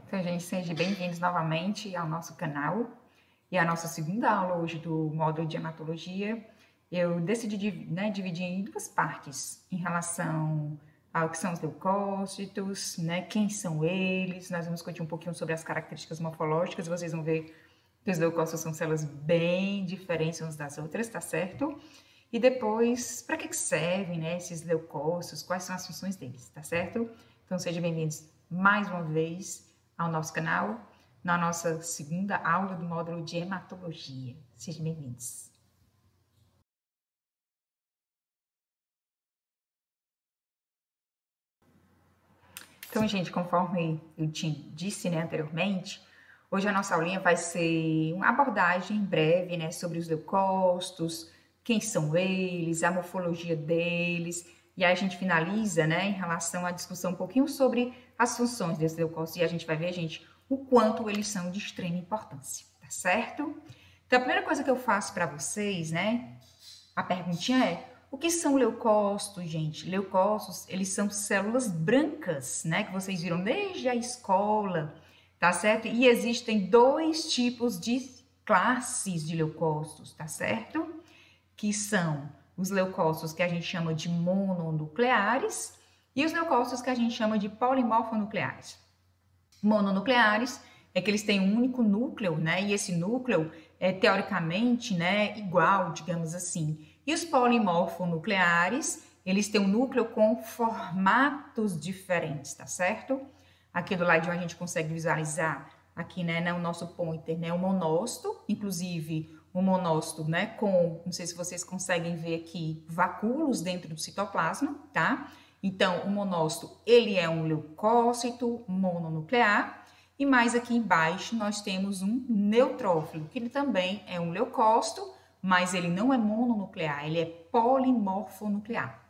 Então, gente, sejam bem-vindos novamente ao nosso canal e a nossa segunda aula hoje do módulo de hematologia. Eu decidi dividir em duas partes em relação ao que são os leucócitos, quem são eles. Nós vamos discutir um pouquinho sobre as características morfológicas. Vocês vão ver que os leucócitos são células bem diferentes umas das outras, tá certo? E depois, para que servem, esses leucócitos, quais são as funções deles, tá certo? Então, sejam bem-vindos mais uma vez ao nosso canal, na nossa segunda aula do módulo de hematologia. Sejam bem-vindos. Então, gente, conforme eu te disse anteriormente, hoje a nossa aulinha vai ser uma abordagem breve sobre os leucócitos, quem são eles, a morfologia deles, e aí a gente finaliza em relação à discussão um pouquinho sobre as funções desses leucócitos, e a gente vai ver, gente, o quanto eles são de extrema importância, tá certo? Então, a primeira coisa que eu faço para vocês, a perguntinha é: o que são leucócitos, gente? Leucócitos, eles são células brancas, que vocês viram desde a escola, tá certo? E existem dois tipos de classes de leucócitos, tá certo? Que são os leucócitos que a gente chama de mononucleares e os leucócitos que a gente chama de polimorfonucleares. Mononucleares é que eles têm um único núcleo, e esse núcleo é teoricamente, igual, digamos assim. E os polimorfonucleares, eles têm um núcleo com formatos diferentes, tá certo? Aqui do ladinho a gente consegue visualizar aqui, no nosso pointer, o monócito, inclusive o monócito, com, não sei se vocês conseguem ver aqui, vacúolos dentro do citoplasma, tá? Então, o monócito, ele é um leucócito mononuclear, e mais aqui embaixo nós temos um neutrófilo, que ele também é um leucócito, mas ele não é mononuclear, ele é polimorfonuclear.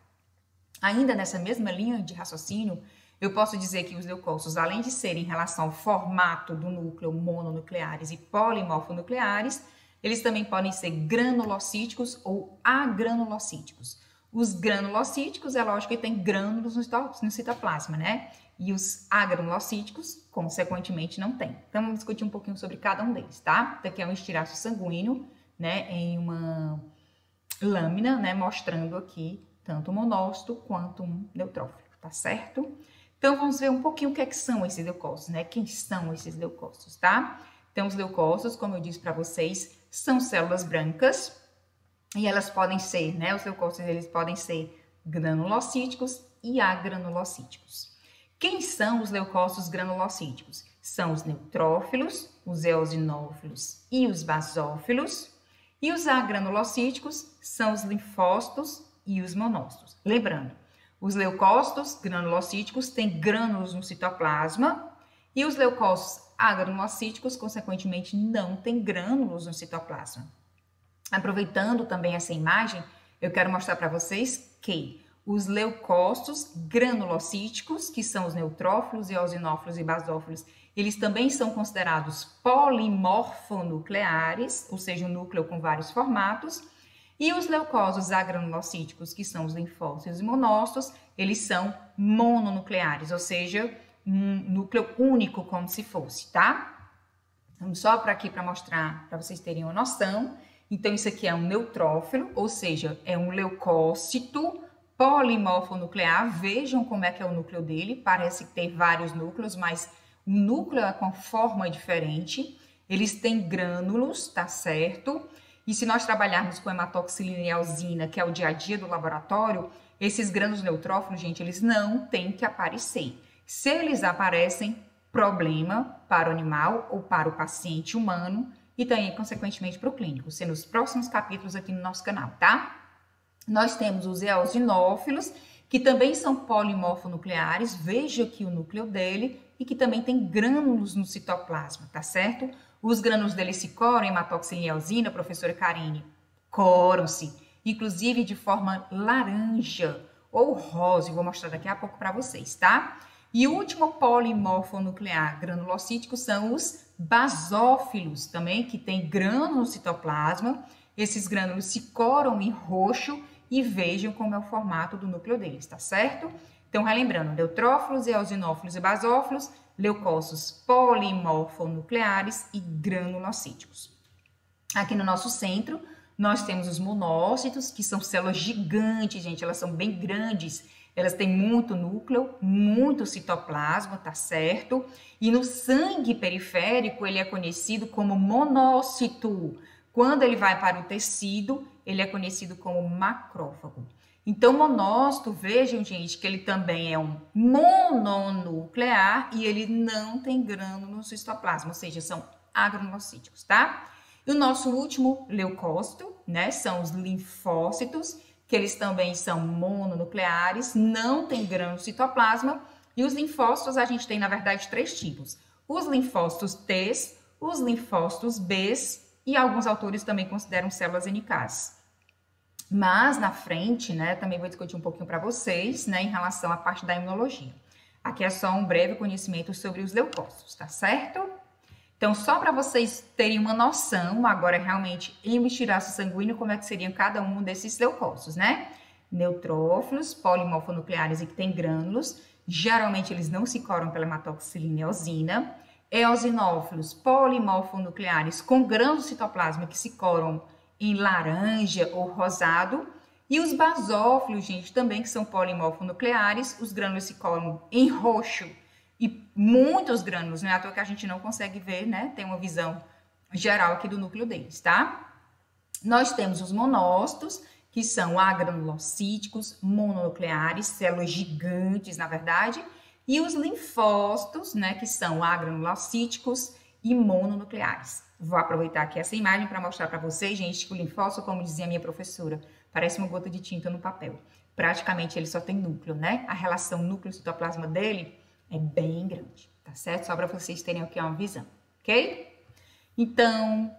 Ainda nessa mesma linha de raciocínio, eu posso dizer que os leucócitos, além de serem em relação ao formato do núcleo mononucleares e polimorfonucleares, eles também podem ser granulocíticos ou agranulocíticos. Os granulocíticos, é lógico que tem grânulos no citoplasma, E os agranulocíticos, consequentemente, não tem. Então, vamos discutir um pouquinho sobre cada um deles, tá? Então, aqui é um estilhaço sanguíneo, em uma lâmina, mostrando aqui tanto um monócito quanto um neutrófilo, tá certo? Então, vamos ver um pouquinho o que são esses leucócitos, Quem são esses leucócitos, tá? Então, os leucócitos, como eu disse para vocês, são células brancas e elas podem ser, os leucócitos, eles podem ser granulocíticos e agranulocíticos. Quem são os leucócitos granulocíticos? São os neutrófilos, os eosinófilos e os basófilos. E os agranulocíticos são os linfócitos e os monócitos. Lembrando, os leucócitos granulocíticos têm grânulos no citoplasma e os leucócitos agranulocíticos, consequentemente, não têm grânulos no citoplasma. Aproveitando também essa imagem, eu quero mostrar para vocês que os leucócitos granulocíticos, que são os neutrófilos, eosinófilos e basófilos, eles também são considerados polimorfonucleares, ou seja, um núcleo com vários formatos. E os leucócitos agranulocíticos, que são os linfócitos e monócitos, eles são mononucleares, ou seja, um núcleo único, como se fosse, tá? Vamos só para aqui para mostrar, para vocês terem uma noção. Então, isso aqui é um neutrófilo, ou seja, é um leucócito polimorfonuclear. Vejam como é que é o núcleo dele. Parece ter vários núcleos, mas o núcleo é com forma diferente. Eles têm grânulos, tá certo? E se nós trabalharmos com hematoxilina e eosina, que é o dia a dia do laboratório, esses grânulos neutrófilos, gente, eles não têm que aparecer. Se eles aparecem, problema para o animal ou para o paciente humano e também, consequentemente, para o clínico. Ser nos próximos capítulos aqui no nosso canal, tá? Nós temos os eosinófilos, que também são polimorfonucleares. Veja aqui o núcleo dele e que também tem grânulos no citoplasma, tá certo? Os grânulos dele se coram em hematoxilina e eosina, professora Karine, coram-se, inclusive de forma laranja ou rosa. Eu vou mostrar daqui a pouco para vocês, tá? E o último polimorfonuclear granulocítico são os basófilos, também, que tem grânulos no citoplasma. Esses grânulos se coram em roxo e vejam como é o formato do núcleo deles, tá certo? Então, relembrando, neutrófilos, eosinófilos e basófilos leucócitos polimorfonucleares e granulocíticos. Aqui no nosso centro, nós temos os monócitos, que são células gigantes, gente, elas são bem grandes, elas têm muito núcleo, muito citoplasma, tá certo? E no sangue periférico, ele é conhecido como monócito. Quando ele vai para o tecido, ele é conhecido como macrófago. Então, monócito, vejam, gente, que ele também é um mononuclear e ele não tem grânulo no citoplasma, ou seja, são agranulocíticos, tá? E o nosso último leucócito, né, são os linfócitos, que eles também são mononucleares, não tem grânulo no citoplasma. E os linfócitos, a gente tem, na verdade, 3 tipos. Os linfócitos T, os linfócitos B e alguns autores também consideram células NKs. Mas na frente, né, também vou discutir um pouquinho para vocês, né, em relação à parte da imunologia. Aqui é só um breve conhecimento sobre os leucócitos, tá certo? Então, só para vocês terem uma noção, agora realmente em estilhaço sanguíneo, como é que seriam cada um desses leucócitos, né? Neutrófilos, polimorfonucleares e que tem grânulos, geralmente eles não se coram pela hematoxilina e eosina. Eosinófilos, polimorfonucleares com grânulos citoplasma que se coram em laranja ou rosado, e os basófilos, gente, também que são polimorfonucleares, os grânulos se coram em roxo e muitos grânulos, não é à toa que a gente não consegue ver, né? Tem uma visão geral aqui do núcleo deles, tá? Nós temos os monócitos, que são agranulocíticos, mononucleares, células gigantes, na verdade, e os linfócitos, né, que são agranulocíticos e mononucleares. Vou aproveitar aqui essa imagem para mostrar para vocês, gente, que o linfócito, como dizia a minha professora, parece uma gota de tinta no papel. Praticamente ele só tem núcleo, né? A relação núcleo-citoplasma dele é bem grande, tá certo? Só para vocês terem aqui uma visão, ok? Então,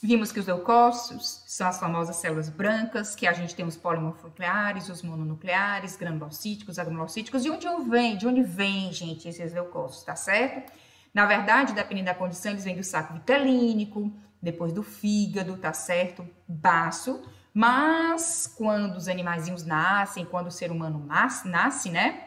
vimos que os leucócitos são as famosas células brancas, que a gente tem os polimorfonucleares, os mononucleares, granulocíticos, agranulocíticos. De onde vem, gente, esses leucócitos, tá certo? Na verdade, dependendo da condição, eles vêm do saco vitelínico, depois do fígado, tá certo? Baço. Mas quando os animaizinhos nascem, quando o ser humano nasce, né?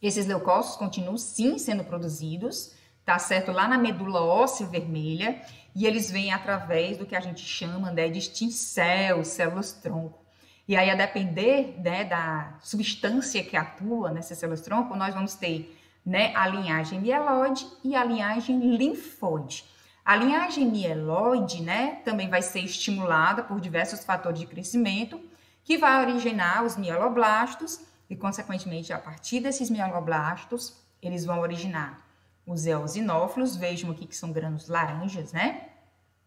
Esses leucócitos continuam sim sendo produzidos, tá certo? Lá na medula óssea vermelha, e eles vêm através do que a gente chama, né, de stincel, células-tronco. E aí, a depender, né, da substância que atua nessas células-tronco, nós vamos ter, né, a linhagem mieloide e a linhagem linfóide. A linhagem mieloide, né, também vai ser estimulada por diversos fatores de crescimento, que vai originar os mieloblastos e, consequentemente, a partir desses mieloblastos, eles vão originar os eosinófilos, vejam aqui que são grânulos laranjas, né?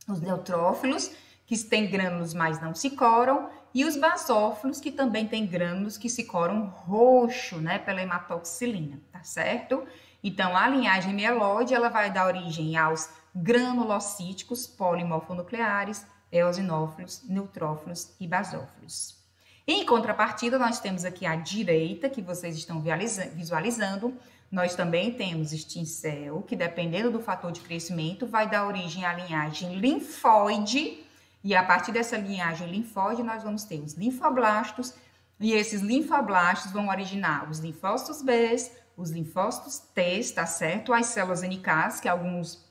Os neutrófilos, que têm grânulos, mas não se coram, e os basófilos, que também têm grânulos que se coram roxo, né, pela hematoxilina, tá certo? Então, a linhagem mieloide, ela vai dar origem aos granulocíticos, polimorfonucleares, eosinófilos, neutrófilos e basófilos. Em contrapartida, nós temos aqui à direita, que vocês estão visualizando, nós também temos stincel, que dependendo do fator de crescimento, vai dar origem à linhagem linfóide, e a partir dessa linhagem linfóide, nós vamos ter os linfoblastos, e esses linfoblastos vão originar os linfócitos B, os linfócitos T, tá certo? As células NKs, que alguns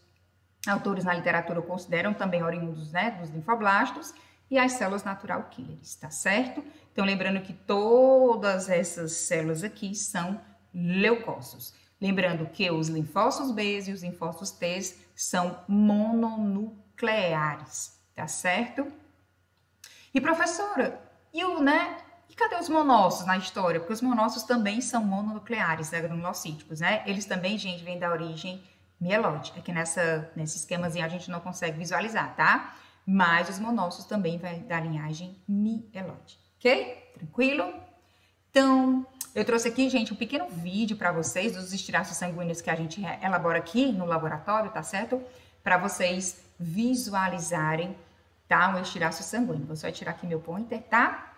autores na literatura consideram também oriundos, né, dos linfoblastos, e as células natural killers, tá certo? Então, lembrando que todas essas células aqui são leucócitos. Lembrando que os linfócitos B e os linfócitos T são mononucleares, tá certo? E professora, e cadê os monócitos na história? Porque os monócitos também são mononucleares, né, granulocíticos, né? Eles também, gente, vêm da origem mieloide. Aqui nesse esquemazinho a gente não consegue visualizar, tá? Mas os monócitos também vêm da linhagem mieloide, ok? Tranquilo? Então, eu trouxe aqui, gente, um pequeno vídeo para vocês dos estilhaços sanguíneos que a gente elabora aqui no laboratório, tá certo? Para vocês visualizarem, tá? Um estilhaço sanguíneo. Vou só tirar aqui meu pointer, tá?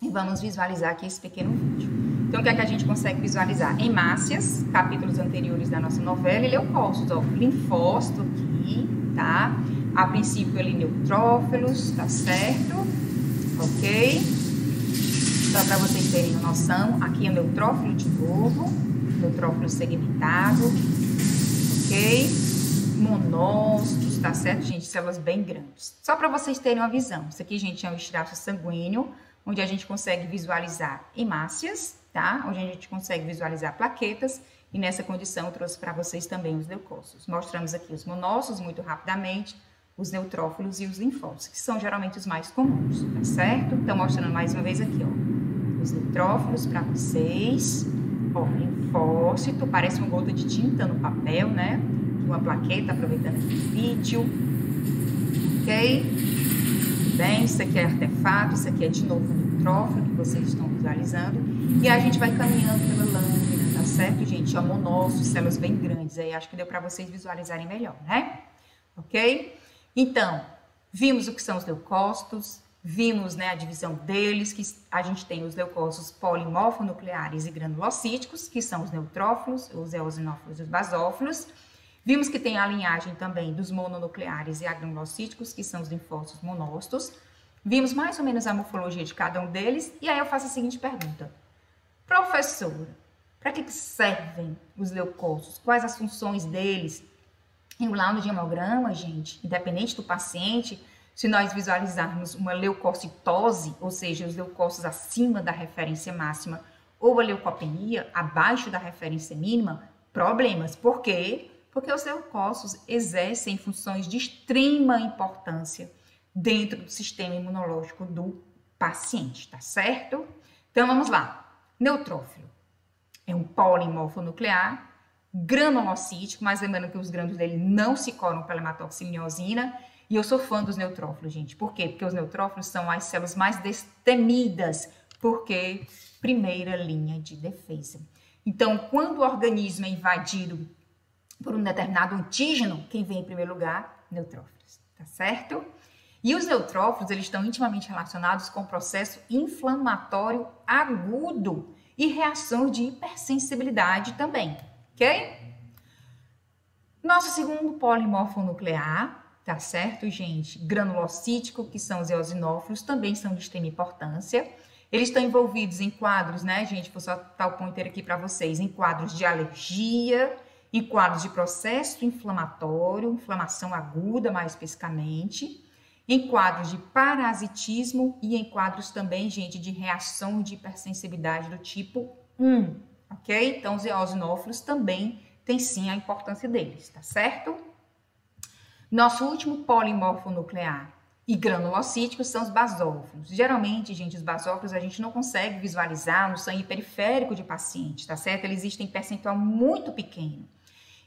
E vamos visualizar aqui esse pequeno vídeo. Então, o que é que a gente consegue visualizar? Hemácias, capítulos anteriores da nossa novela, e leucócitos, ó, linfócito aqui, tá? A princípio, ele neutrófilos, tá certo? Ok? Só para vocês terem noção, aqui é neutrófilo de novo, neutrófilo segmentado, ok? Monócitos, tá certo, gente? Células bem grandes. Só para vocês terem uma visão. Isso aqui, gente, é um extrato sanguíneo, onde a gente consegue visualizar hemácias, tá? Onde a gente consegue visualizar plaquetas. E nessa condição, eu trouxe para vocês também os leucócitos. Mostramos aqui os monócitos muito rapidamente, os neutrófilos e os linfócitos, que são geralmente os mais comuns, tá certo? Então, mostrando mais uma vez aqui, ó, os neutrófilos para vocês. Ó, linfócito, parece uma gota de tinta no papel, né? Uma plaqueta, aproveitando aqui o vídeo. Ok? Bem, isso aqui é artefato, isso aqui é de novo o neutrófilo que vocês estão visualizando. E a gente vai caminhando pela lâmina, tá certo, gente? Ó, monócitos, células bem grandes. Aí acho que deu para vocês visualizarem melhor, né? Ok? Então, vimos o que são os leucócitos, vimos, né, a divisão deles, que a gente tem os leucócitos polimorfonucleares e granulocíticos, que são os neutrófilos, os eosinófilos e os basófilos. Vimos que tem a linhagem também dos mononucleares e agranulocíticos, que são os linfócitos monócitos. Vimos mais ou menos a morfologia de cada um deles, e aí eu faço a seguinte pergunta. Professora, para que servem os leucócitos? Quais as funções deles? E lá no hemograma, gente, independente do paciente, se nós visualizarmos uma leucocitose, ou seja, os leucócitos acima da referência máxima, ou a leucopenia abaixo da referência mínima, problemas. Por quê? Porque os leucócitos exercem funções de extrema importância dentro do sistema imunológico do paciente, tá certo? Então, vamos lá. Neutrófilo é um polimorfonuclear, granulocítico, mas lembrando que os grânulos dele não se coram pela hematoximiosina. E eu sou fã dos neutrófilos, gente. Por quê? Porque os neutrófilos são as células mais destemidas, porque primeira linha de defesa. Então, quando o organismo é invadido por um determinado antígeno, quem vem em primeiro lugar? Neutrófilos, tá certo? E os neutrófilos, eles estão intimamente relacionados com o processo inflamatório agudo e reações de hipersensibilidade também, ok? Nosso segundo polimorfonuclear, tá certo, gente? Granulocítico, que são os eosinófilos, também são de extrema importância. Eles estão envolvidos em quadros, né, gente? Vou só dar o pointer aqui para vocês. Em quadros de alergia, em quadros de processo inflamatório, inflamação aguda, mais especificamente. Em quadros de parasitismo e em quadros também, gente, de reação de hipersensibilidade do tipo 1, ok? Então, os eosinófilos também têm sim a importância deles, tá certo? Nosso último polimorfonuclear e granulocítico são os basófilos. Geralmente, gente, os basófilos a gente não consegue visualizar no sangue periférico de pacientes, tá certo? Eles existem em percentual muito pequeno.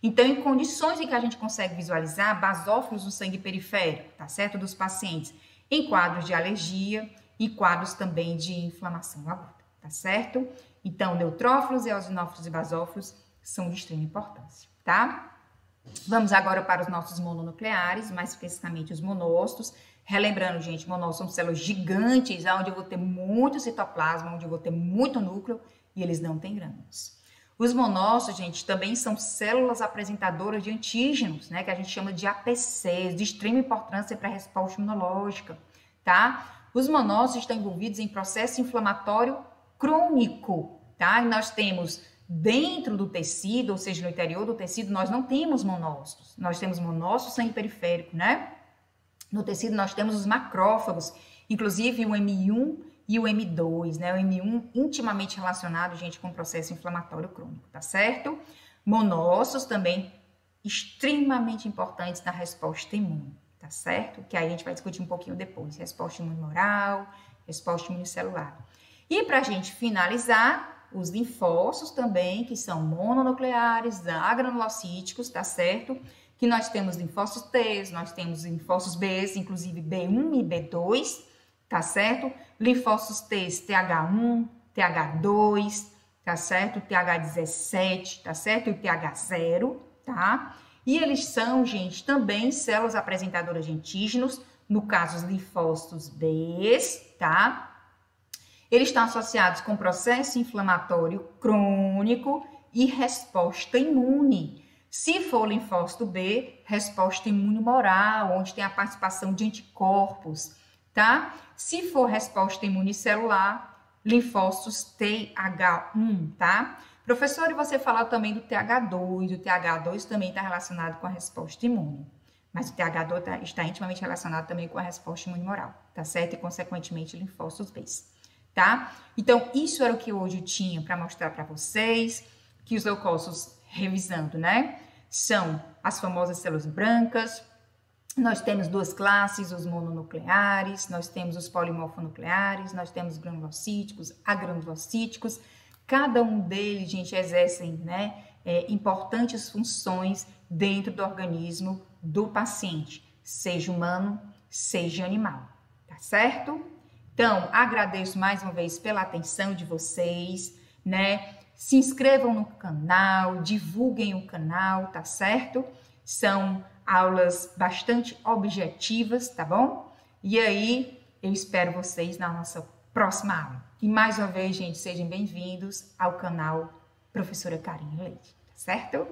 Então, em condições em que a gente consegue visualizar basófilos no sangue periférico, tá certo? Dos pacientes, em quadros de alergia e quadros também de inflamação aguda, tá certo? Então, neutrófilos, eosinófilos e basófilos são de extrema importância, tá? Vamos agora para os nossos mononucleares, mais especificamente os monócitos. Relembrando, gente, monócitos são células gigantes, onde eu vou ter muito citoplasma, onde eu vou ter muito núcleo e eles não têm grânulos. Os monócitos, gente, também são células apresentadoras de antígenos, né, que a gente chama de APCs, de extrema importância para a resposta imunológica, tá? Os monócitos estão envolvidos em processo inflamatório crônico, tá? E nós temos dentro do tecido, ou seja, no interior do tecido, nós não temos monócitos. Nós temos monócitos sangue periférico, né? No tecido nós temos os macrófagos, inclusive o M1 e o M2, né? O M1 intimamente relacionado, gente, com o processo inflamatório crônico, tá certo? Monócitos também extremamente importantes na resposta imune, tá certo? Que aí a gente vai discutir um pouquinho depois. Resposta imunomoral, resposta imunicelular. E pra gente finalizar, os linfócitos também, que são mononucleares, agranulocíticos, tá certo? Que nós temos linfócitos T, nós temos linfócitos B, inclusive B1 e B2, tá certo? Linfócitos T, TH1, TH2, tá certo? TH17, tá certo? E o TH0, tá? E eles são, gente, também células apresentadoras de antígenos, no caso os linfócitos B, tá? Eles estão associados com processo inflamatório crônico e resposta imune. Se for linfócito B, resposta imune moral, onde tem a participação de anticorpos, tá? Se for resposta imune celular, linfócitos TH1, tá? Professor, e você falou também do TH2, o TH2 também está relacionado com a resposta imune, mas o TH2 está intimamente relacionado também com a resposta imunomoral, tá certo? E, consequentemente, linfócitos B, tá? Então, isso era o que hoje eu tinha para mostrar para vocês, que os leucócitos, revisando, né, são as famosas células brancas. Nós temos duas classes, os mononucleares, nós temos os polimorfonucleares, nós temos granulocíticos, agranulocíticos. Cada um deles, gente, exercem, né, importantes funções dentro do organismo do paciente, seja humano, seja animal, tá certo? Então, agradeço mais uma vez pela atenção de vocês, né? Se inscrevam no canal, divulguem o canal, tá certo? São aulas bastante objetivas, tá bom? E aí, eu espero vocês na nossa próxima aula. E mais uma vez, gente, sejam bem-vindos ao canal Professora Karine Leite, tá certo?